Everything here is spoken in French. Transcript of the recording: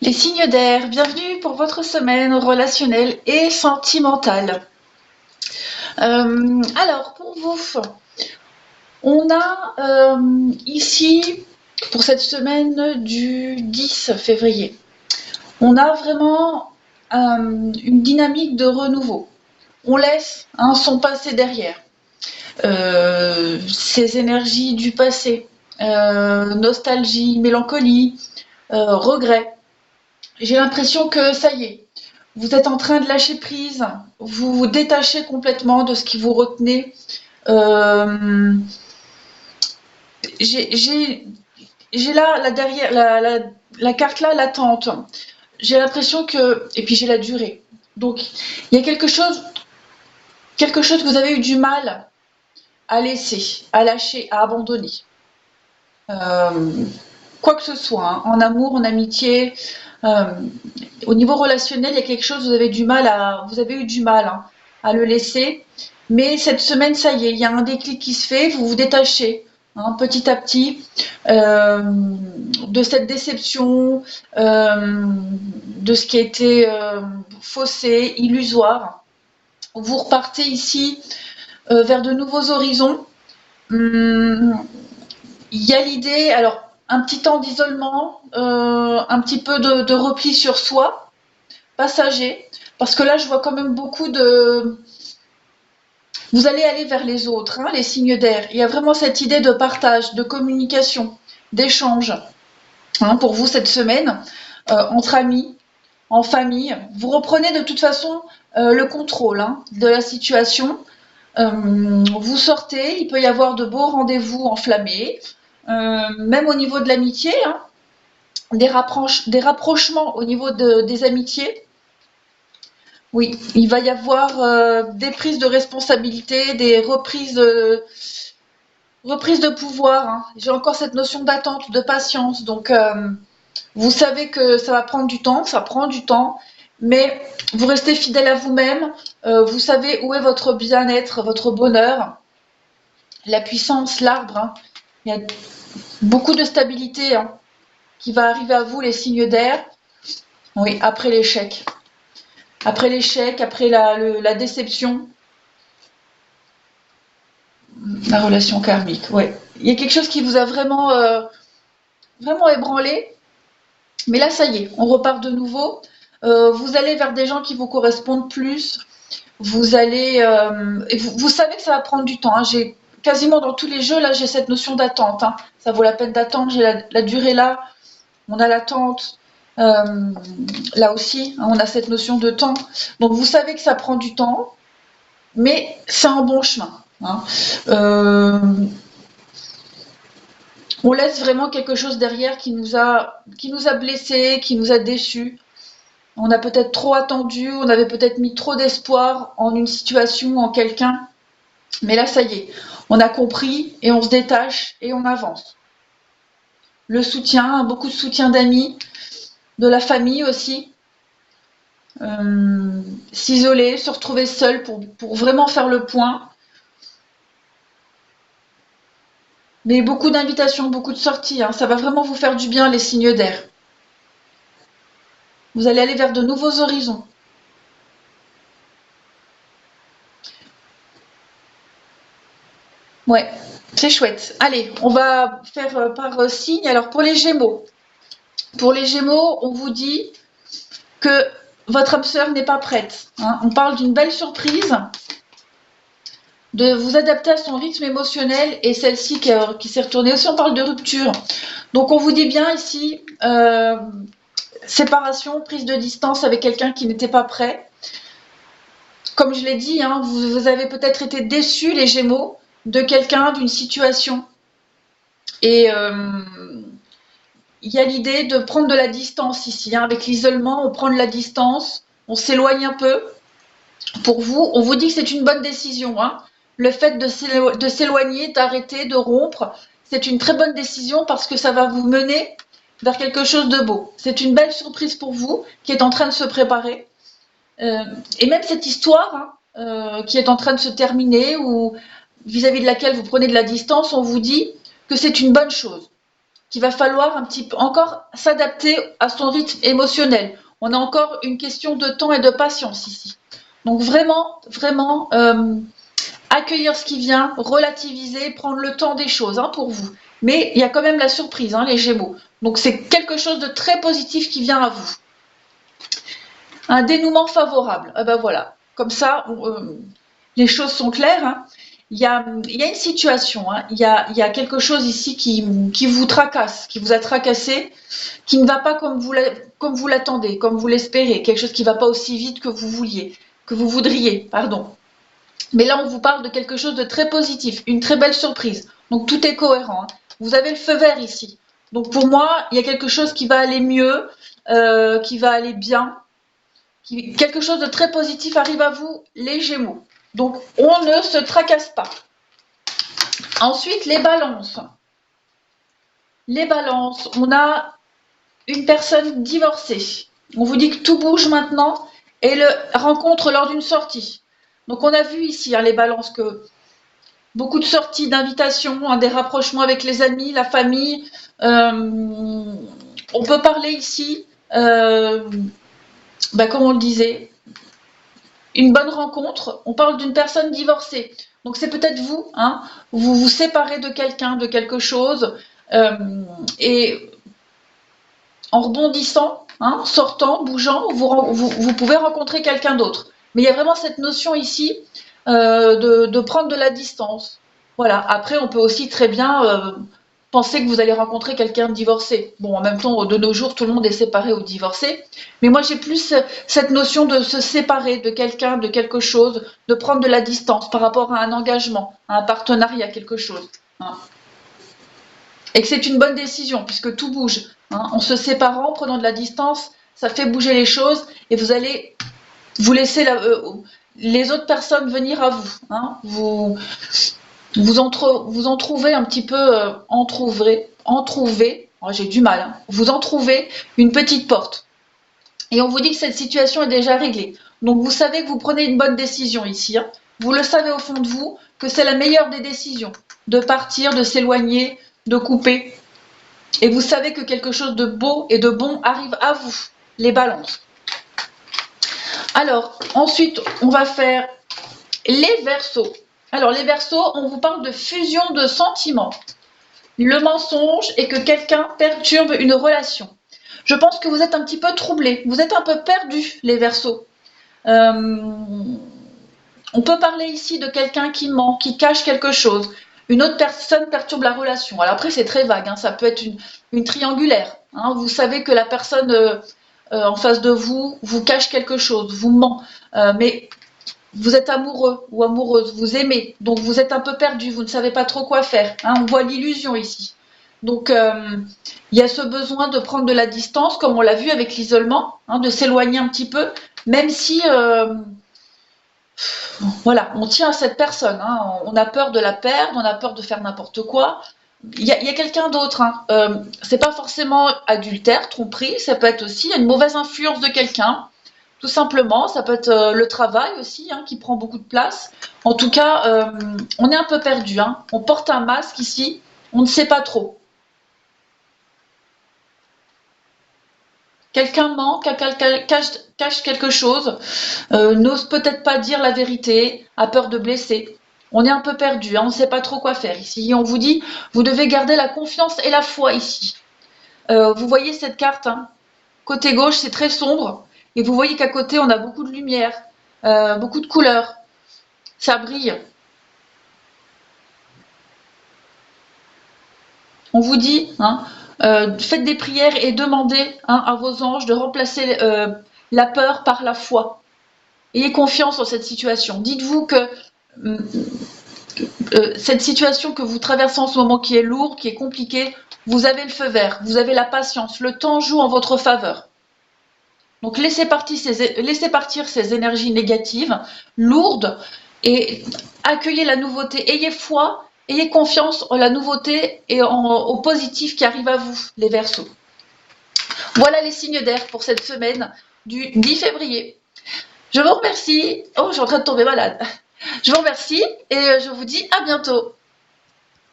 Les signes d'air, bienvenue pour votre semaine relationnelle et sentimentale. Alors, pour vous, on a ici, pour cette semaine du 10 février, on a vraiment une dynamique de renouveau. On laisse son passé derrière, ces énergies du passé, nostalgie, mélancolie, regret. J'ai l'impression que ça y est, vous êtes en train de lâcher prise, vous vous détachez complètement de ce qui vous retenait. Euh, j'ai là, derrière, la carte là, l'attente. J'ai l'impression que, et puis j'ai la durée. Donc, il y a quelque chose que vous avez eu du mal à laisser, à lâcher, à abandonner. Euh, Quoi que ce soit, hein, en amour, en amitié, euh, au niveau relationnel, il y a quelque chose, vous avez eu du mal à le laisser. Mais cette semaine, ça y est, il y a un déclic qui se fait, vous vous détachez petit à petit de cette déception, de ce qui a été faussé, illusoire. Vous repartez ici vers de nouveaux horizons. Hum, il y a l'idée, alors un petit temps d'isolement, un petit peu de repli sur soi, passager, parce que là je vois quand même beaucoup de... Vous allez aller vers les autres, les signes d'air. Il y a vraiment cette idée de partage, de communication, d'échange pour vous cette semaine, entre amis, en famille. Vous reprenez de toute façon le contrôle de la situation. Vous sortez, il peut y avoir de beaux rendez-vous enflammés, même au niveau de l'amitié, des rapprochements au niveau des amitiés. Oui, il va y avoir des prises de responsabilité, des reprises de pouvoir. J'ai encore cette notion d'attente, de patience. Donc, vous savez que ça va prendre du temps, ça prend du temps, mais vous restez fidèle à vous-même. Vous savez où est votre bien-être, votre bonheur, la puissance, l'arbre. Il y a beaucoup de stabilité qui va arriver à vous, les signes d'air. Oui, après l'échec. Après l'échec, après la déception, la relation karmique, ouais. Il y a quelque chose qui vous a vraiment ébranlé, mais là, ça y est, on repart de nouveau. Vous allez vers des gens qui vous correspondent plus. Vous allez, et vous savez que ça va prendre du temps. J'ai quasiment dans tous les jeux là, j'ai cette notion d'attente. Ça vaut la peine d'attendre. J'ai la durée là. On a l'attente. Là aussi, on a cette notion de temps. Donc vous savez que ça prend du temps, mais c'est un bon chemin. Euh, on laisse vraiment quelque chose derrière qui nous a blessés, qui nous a déçus. On a peut-être trop attendu, on avait peut-être mis trop d'espoir en une situation, en quelqu'un. Mais là, ça y est, on a compris et on se détache et on avance. Le soutien, beaucoup de soutien d'amis, de la famille aussi. S'isoler, se retrouver seul pour vraiment faire le point. Mais beaucoup d'invitations, beaucoup de sorties. Ça va vraiment vous faire du bien, les signes d'air. Vous allez aller vers de nouveaux horizons. Ouais, c'est chouette. Allez, on va faire par signe. Alors pour les Gémeaux. Pour les Gémeaux, on vous dit que votre âme sœur n'est pas prête. On parle d'une belle surprise, de vous adapter à son rythme émotionnel et celle-ci qui s'est retournée. Aussi, on parle de rupture. Donc on vous dit bien ici, séparation, prise de distance avec quelqu'un qui n'était pas prêt. Comme je l'ai dit, vous avez peut-être été déçus, les Gémeaux, de quelqu'un, d'une situation. Et il y a l'idée de prendre de la distance ici. Avec l'isolement, on prend de la distance, on s'éloigne un peu. Pour vous, on vous dit que c'est une bonne décision. Le fait de s'éloigner, d'arrêter, de rompre, c'est une très bonne décision parce que ça va vous mener vers quelque chose de beau. C'est une belle surprise pour vous qui est en train de se préparer. Et même cette histoire qui est en train de se terminer ou vis-à-vis de laquelle vous prenez de la distance, on vous dit que c'est une bonne chose. qu'il va falloir un petit peu encore s'adapter à son rythme émotionnel. On a encore une question de temps et de patience ici. Donc vraiment, vraiment, accueillir ce qui vient, relativiser, prendre le temps des choses hein, pour vous. Mais il y a quand même la surprise, hein, les Gémeaux. Donc c'est quelque chose de très positif qui vient à vous. Un dénouement favorable. Ah ben voilà, comme ça, les choses sont claires. Hein. Il y a une situation, hein. Il y a quelque chose ici qui vous tracasse, qui vous a tracassé, qui ne va pas comme vous l'attendez, comme vous l'espérez, quelque chose qui ne va pas aussi vite que vous vouliez, que vous voudriez, pardon. Mais là, on vous parle de quelque chose de très positif, une très belle surprise. Donc tout est cohérent. Hein. Vous avez le feu vert ici. Donc pour moi, il y a quelque chose qui va aller mieux, qui va aller bien. Quelque chose de très positif arrive à vous, les Gémeaux. Donc on ne se tracasse pas. Ensuite, les balances. Les balances, on a une personne divorcée. On vous dit que tout bouge maintenant et le rencontre lors d'une sortie. Donc on a vu ici, hein, les balances, que beaucoup de sorties, d'invitations, hein, des rapprochements avec les amis, la famille. On peut parler ici, comme on le disait, une bonne rencontre. On parle d'une personne divorcée. Donc c'est peut-être vous, hein, vous vous séparez de quelqu'un, de quelque chose, et en rebondissant, hein, sortant, bougeant, vous pouvez rencontrer quelqu'un d'autre. Mais il y a vraiment cette notion ici de prendre de la distance. Voilà. Après, on peut aussi très bien penser que vous allez rencontrer quelqu'un de divorcé. Bon, en même temps, de nos jours, tout le monde est séparé ou divorcé. Mais moi, j'ai plus cette notion de se séparer de quelqu'un, de quelque chose, de prendre de la distance par rapport à un engagement, à un partenariat, quelque chose. Hein. Et que c'est une bonne décision, puisque tout bouge. Hein. En se séparant, en prenant de la distance, ça fait bouger les choses et vous allez vous laisser les autres personnes venir à vous. Hein. Vous en trouvez un petit peu, j'ai du mal, hein. Vous en trouvez une petite porte. Et on vous dit que cette situation est déjà réglée. Donc vous savez que vous prenez une bonne décision ici. Hein. Vous le savez au fond de vous que c'est la meilleure des décisions, de partir, de s'éloigner, de couper. Et vous savez que quelque chose de beau et de bon arrive à vous, les balances. Alors, ensuite, on va faire les Verseaux. Alors, les Verseaux, on vous parle de fusion de sentiments. Le mensonge est que quelqu'un perturbe une relation. Je pense que vous êtes un petit peu troublés, vous êtes un peu perdus, les Verseaux. On peut parler ici de quelqu'un qui ment, qui cache quelque chose. Une autre personne perturbe la relation. Alors après, c'est très vague, hein, ça peut être une triangulaire. Hein. Vous savez que la personne en face de vous cache quelque chose, vous ment. Mais vous êtes amoureux ou amoureuse, vous aimez, donc vous êtes un peu perdu, vous ne savez pas trop quoi faire. Hein, on voit l'illusion ici. Donc il y a ce besoin de prendre de la distance, comme on l'a vu avec l'isolement, hein, de s'éloigner un petit peu, même si voilà, on tient à cette personne. Hein, on a peur de la perdre, on a peur de faire n'importe quoi. Il y a quelqu'un d'autre. Hein. C'est pas forcément adultère, tromperie, ça peut être aussi une mauvaise influence de quelqu'un. Tout simplement, ça peut être le travail aussi hein, qui prend beaucoup de place. En tout cas, on est un peu perdu. Hein. On porte un masque ici, on ne sait pas trop. Quelqu'un ment, cache quelque chose, n'ose peut-être pas dire la vérité, a peur de blesser. On est un peu perdu, hein, on ne sait pas trop quoi faire ici. On vous dit, vous devez garder la confiance et la foi ici. Vous voyez cette carte, hein, côté gauche, c'est très sombre. Et vous voyez qu'à côté, on a beaucoup de lumière, beaucoup de couleurs. Ça brille. On vous dit, hein, faites des prières et demandez hein, à vos anges de remplacer la peur par la foi. Ayez confiance en cette situation. Dites-vous que cette situation que vous traversez en ce moment qui est lourde, qui est compliquée, vous avez le feu vert, vous avez la patience, le temps joue en votre faveur. Donc laissez partir ces énergies négatives, lourdes, et accueillez la nouveauté. Ayez foi, ayez confiance en la nouveauté et au positif qui arrive à vous, les Verseaux. Voilà les signes d'air pour cette semaine du 10 février. Je vous remercie. Oh, je suis en train de tomber malade. Je vous remercie et je vous dis à bientôt.